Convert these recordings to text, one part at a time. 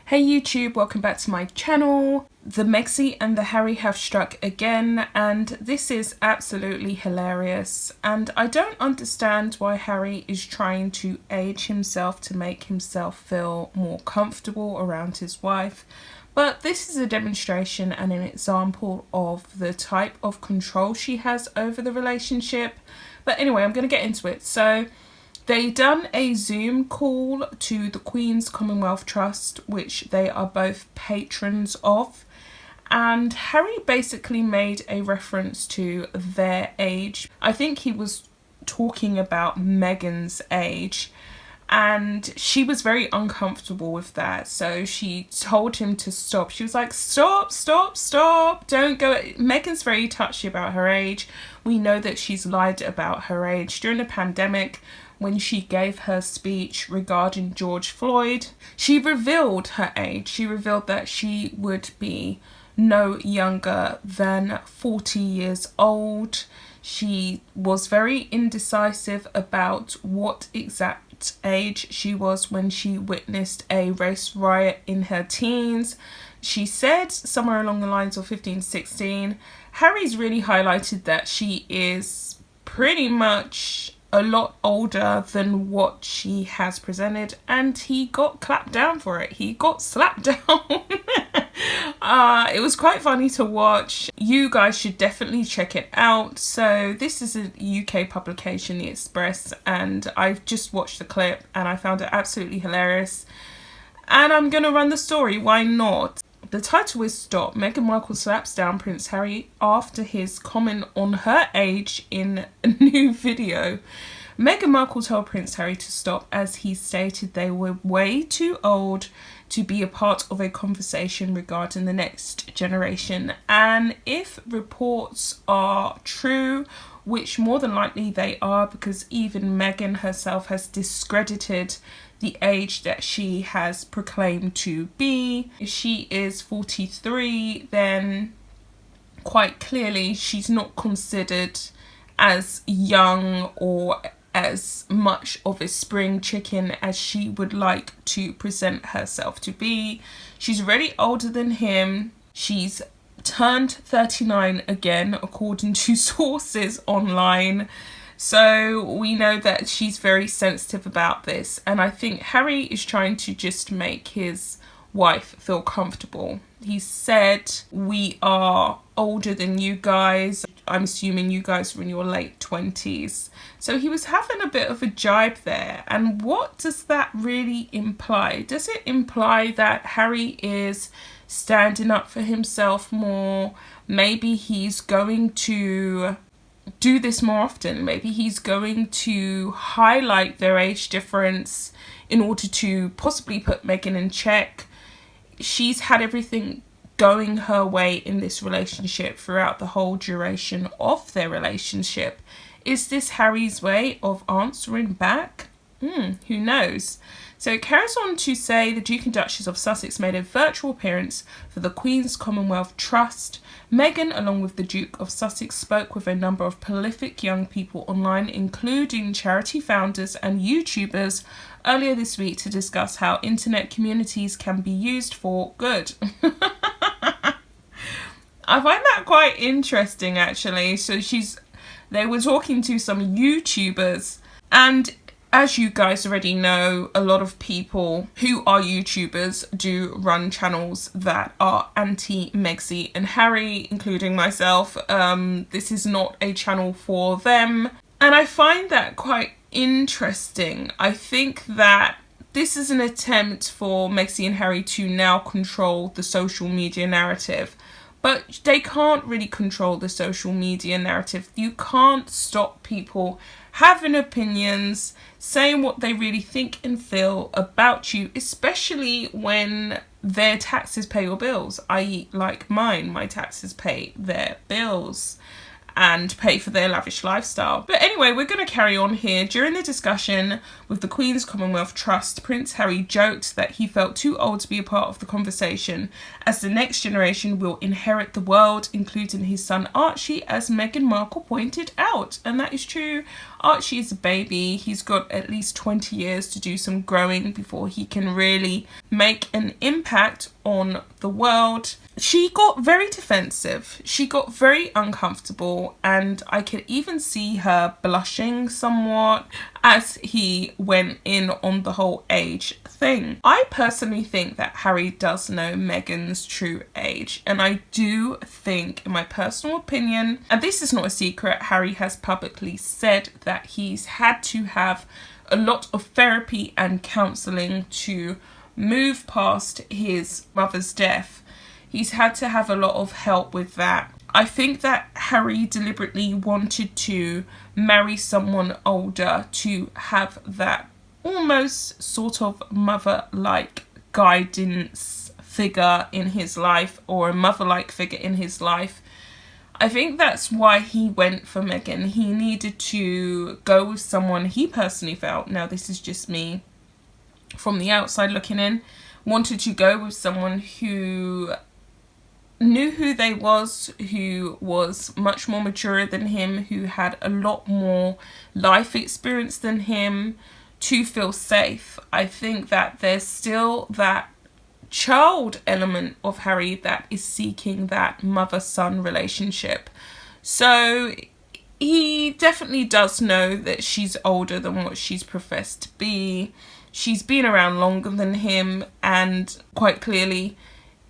Hey YouTube, welcome back to my channel. The Megxie and the Harry have struck again, and this is absolutely hilarious. And I don't understand why Harry is trying to age himself to make himself feel more comfortable around his wife. But this is a demonstration and an example of the type of control she has over the relationship. But anyway, I'm going to get into it. So they done a Zoom call to the Queen's Commonwealth Trust, which they are both patrons of. And Harry basically made a reference to their age. I think he was talking about Meghan's age. And she was very uncomfortable with that. So she told him to stop. She was like, stop, stop, stop. Don't go. Meghan's very touchy about her age. We know that she's lied about her age. During the pandemic, when she gave her speech regarding George Floyd, she revealed her age. She revealed that she would be no younger than 40 years old. She was very indecisive about what exact age she was when she witnessed a race riot in her teens. She said somewhere along the lines of 15, 16. Harry's really highlighted that she is pretty much a lot older than what she has presented, and he got clapped down for it. He got slapped down. It was quite funny to watch. You guys should definitely check it out. So this is a UK publication, The Express, and I've just watched the clip and I found it absolutely hilarious. And I'm gonna run the story, why not? The title is Stop. Meghan Markle slaps down Prince Harry after his comment on her age in a new video. Meghan Markle told Prince Harry to stop as he stated they were way too old to be a part of a conversation regarding the next generation. And if reports are true, which more than likely they are, because even Meghan herself has discredited the age that she has proclaimed to be. If she is 43, then quite clearly she's not considered as young or as much of a spring chicken as she would like to present herself to be. She's already older than him. She's turned 39 again, according to sources online. So we know that she's very sensitive about this. And I think Harry is trying to just make his wife feel comfortable. He said, we are older than you guys. I'm assuming you guys are in your late 20s. So he was having a bit of a jibe there. And what does that really imply? Does it imply that Harry is standing up for himself more? Maybe he's going to do this more often. Maybe he's going to highlight their age difference in order to possibly put Meghan in check. She's had everything going her way in this relationship throughout the whole duration of their relationship. Is this Harry's way of answering back? Who knows? So it carries on to say the Duke and Duchess of Sussex made a virtual appearance for the Queen's Commonwealth Trust. Meghan, along with the Duke of Sussex, spoke with a number of prolific young people online, including charity founders and YouTubers, earlier this week to discuss how internet communities can be used for good. I find that quite interesting, actually. So they were talking to some YouTubers, and as you guys already know, a lot of people who are YouTubers do run channels that are anti-Megxie and Harry, including myself. This is not a channel for them. And I find that quite interesting. I think that this is an attempt for Megxie and Harry to now control the social media narrative. But they can't really control the social media narrative. You can't stop people having opinions, saying what they really think and feel about you, especially when their taxes pay your bills, i.e. like mine, my taxes pay their bills. and pay for their lavish lifestyle. But anyway, we're going to carry on here. During the discussion with the Queen's Commonwealth Trust, Prince Harry joked that he felt too old to be a part of the conversation, as the next generation will inherit the world, including his son Archie, as Meghan Markle pointed out. And that is true. Archie is a baby. He's got at least 20 years to do some growing before he can really make an impact on the world. She got very defensive. She got very uncomfortable, and I could even see her blushing somewhat as he went in on the whole age thing. I personally think that Harry does know Meghan's true age, and I do think, in my personal opinion, and this is not a secret, Harry has publicly said that he's had to have a lot of therapy and counselling to move past his mother's death. He's had to have a lot of help with that. I think that Harry deliberately wanted to marry someone older to have that almost sort of mother-like guidance figure in his life, or a mother-like figure in his life. I think that's why he went for Meghan. He needed to go with someone he personally felt, now this is just me from the outside looking in, wanted to go with someone who knew who they was, who was much more mature than him, who had a lot more life experience than him, to feel safe. I think that there's still that child element of Harry that is seeking that mother-son relationship. So he definitely does know that she's older than what she's professed to be. She's been around longer than him, and quite clearly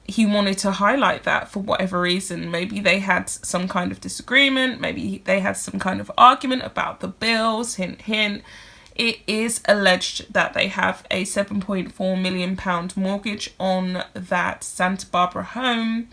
he wanted to highlight that for whatever reason. Maybe they had some kind of disagreement, maybe they had some kind of argument about the bills, hint hint. It is alleged that they have a £7.4 million mortgage on that Santa Barbara home.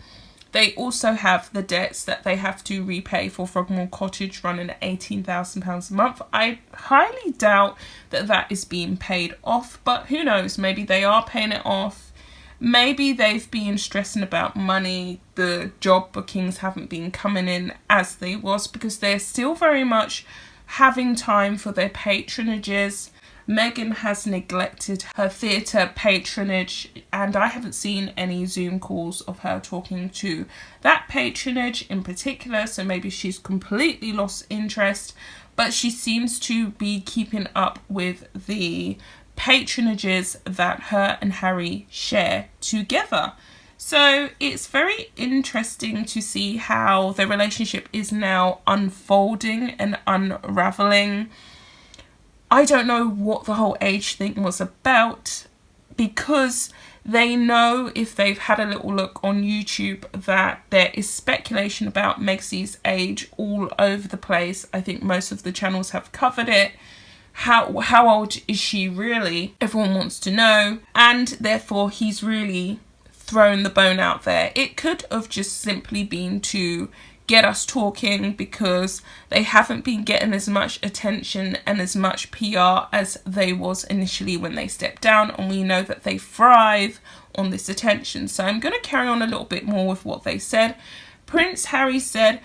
They also have the debts that they have to repay for Frogmore Cottage, running at £18,000 a month. I highly doubt that that is being paid off, but who knows, maybe they are paying it off. Maybe they've been stressing about money. The job bookings haven't been coming in as they was, because they're still very much having time for their patronages. Meghan has neglected her theatre patronage, and I haven't seen any Zoom calls of her talking to that patronage in particular, so maybe she's completely lost interest, but she seems to be keeping up with the patronages that her and Harry share together. So it's very interesting to see how their relationship is now unfolding and unraveling. I don't know what the whole age thing was about, because they know, if they've had a little look on YouTube, that there is speculation about Meg's age all over the place. I think most of the channels have covered it. How old is she really? Everyone wants to know, and therefore he's really thrown the bone out there. It could have just simply been to get us talking, because they haven't been getting as much attention and as much PR as they was initially when they stepped down, and we know that they thrive on this attention. So I'm going to carry on a little bit more with what they said. Prince Harry said,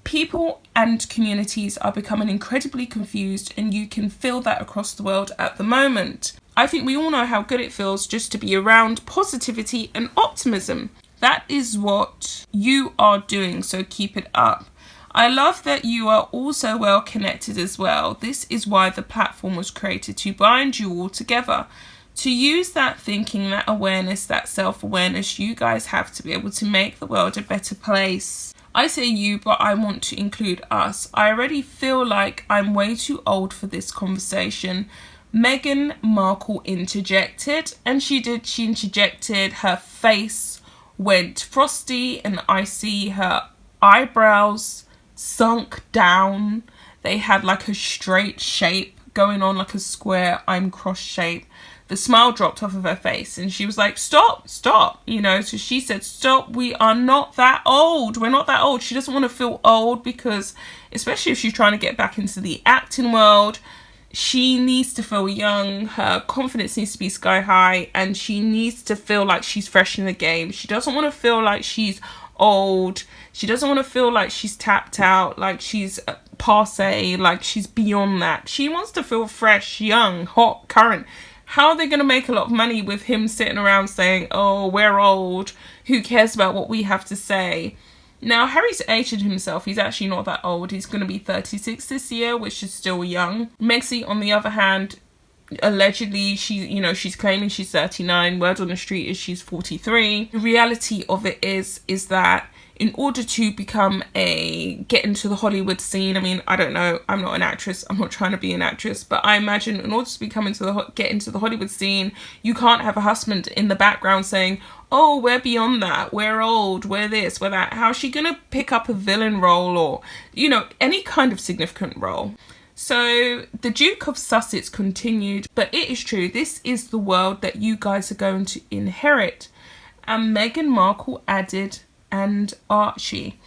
people and communities are becoming incredibly confused, and you can feel that across the world at the moment. I think we all know how good it feels just to be around positivity and optimism. That is what you are doing, so keep it up. I love that you are also well connected as well. This is why the platform was created, to bind you all together. To use that thinking, that awareness, that self-awareness you guys have to be able to make the world a better place. I say you, but I want to include us. I already feel like I'm way too old for this conversation. Meghan Markle interjected, and she interjected, her face went frosty and icy, her eyebrows sunk down, they had like a straight shape going on, like a square I'm cross shape. The smile dropped off of her face, and she was like, stop, you know. So she said, stop, we are not that old, we're not that old. She doesn't want to feel old, because especially if she's trying to get back into the acting world, she needs to feel young. Her confidence needs to be sky high, and she needs to feel like she's fresh in the game. She doesn't want to feel like she's old. She doesn't want to feel like she's tapped out, like she's passe, like she's beyond that. She wants to feel fresh, young, hot, current. How are they going to make a lot of money with him sitting around saying, oh, we're old, who cares about what we have to say? Now, Harry's aged himself. He's actually not that old. He's going to be 36 this year, which is still young. Meghan, on the other hand, allegedly, she's claiming she's 39. Word on the street is she's 43. The reality of it is that in order to get into the Hollywood scene, I mean, I don't know, I'm not an actress, I'm not trying to be an actress, but I imagine in order to get into the Hollywood scene, you can't have a husband in the background saying, oh, we're beyond that, we're old, we're this, we're that. How's she gonna pick up a villain role or, any kind of significant role? So the Duke of Sussex continued, but it is true, this is the world that you guys are going to inherit. And Meghan Markle added, and Archie.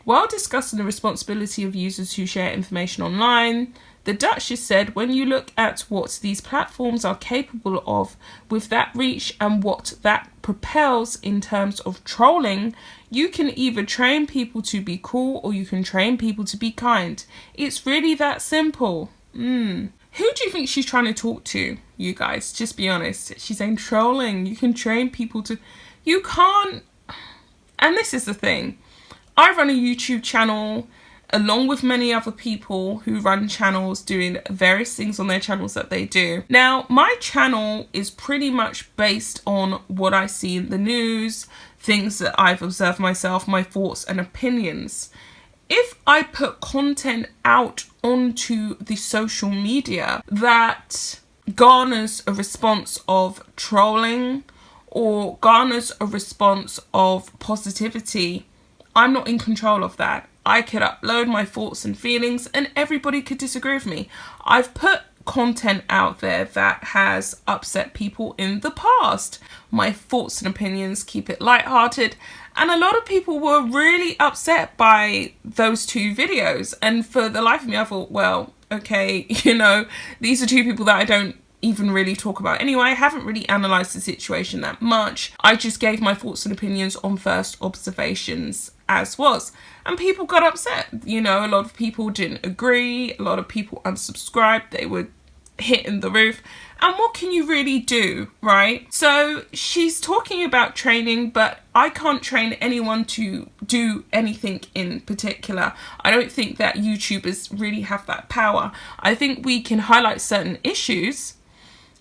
While discussing the responsibility of users who share information online, the Duchess said, when you look at what these platforms are capable of with that reach and what that propels in terms of trolling, you can either train people to be cool or you can train people to be kind. It's really that simple. Who do you think she's trying to talk to, you guys? Just be honest. She's saying trolling. You can train people to... You can't... And this is the thing. I run a YouTube channel along with many other people who run channels doing various things on their channels that they do. Now, my channel is pretty much based on what I see in the news, things that I've observed myself, my thoughts and opinions. If I put content out onto the social media that garners a response of trolling or garners a response of positivity, I'm not in control of that. I could upload my thoughts and feelings and everybody could disagree with me. I've put content out there that has upset people in the past. My thoughts and opinions, keep it lighthearted. And a lot of people were really upset by those two videos. And for the life of me, I thought, well, okay, these are two people that I don't even really talk about anyway. I haven't really analysed the situation that much. I just gave my thoughts and opinions on first observations as was. And people got upset. A lot of people didn't agree. A lot of people unsubscribed. They were hitting the roof. And what can you really do, right? So she's talking about training, but I can't train anyone to do anything in particular. I don't think that YouTubers really have that power. I think we can highlight certain issues,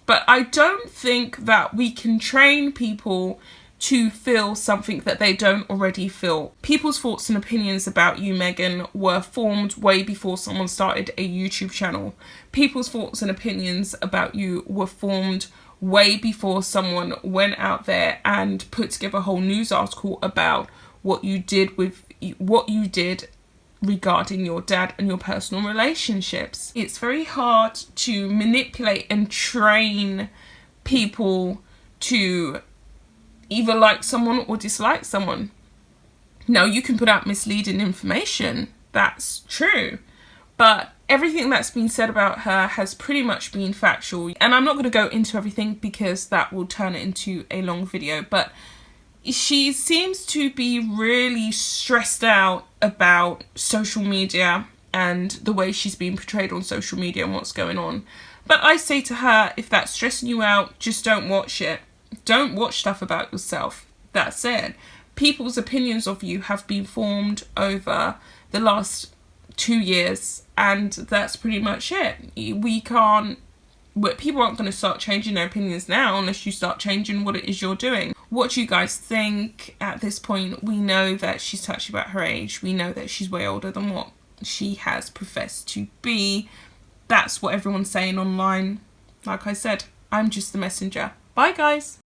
but I don't think that we can train people to feel something that they don't already feel. People's thoughts and opinions about you, Meghan, were formed way before someone started a YouTube channel. People's thoughts and opinions about you were formed way before someone went out there and put together a whole news article about what you did regarding your dad and your personal relationships. It's very hard to manipulate and train people to either like someone or dislike someone. Now, you can put out misleading information, that's true, but everything that's been said about her has pretty much been factual. And I'm not going to go into everything because that will turn it into a long video, but she seems to be really stressed out about social media and the way she's being portrayed on social media and what's going on. But I say to her, if that's stressing you out, just don't watch it. Don't watch stuff about yourself. That's it. People's opinions of you have been formed over the last 2 years, and that's pretty much it. People aren't going to start changing their opinions now unless you start changing what it is you're doing. What do you guys think? At this point, we know that she's touchy about her age. We know that she's way older than what she has professed to be. That's what everyone's saying online. Like I said, I'm just the messenger. Bye, guys.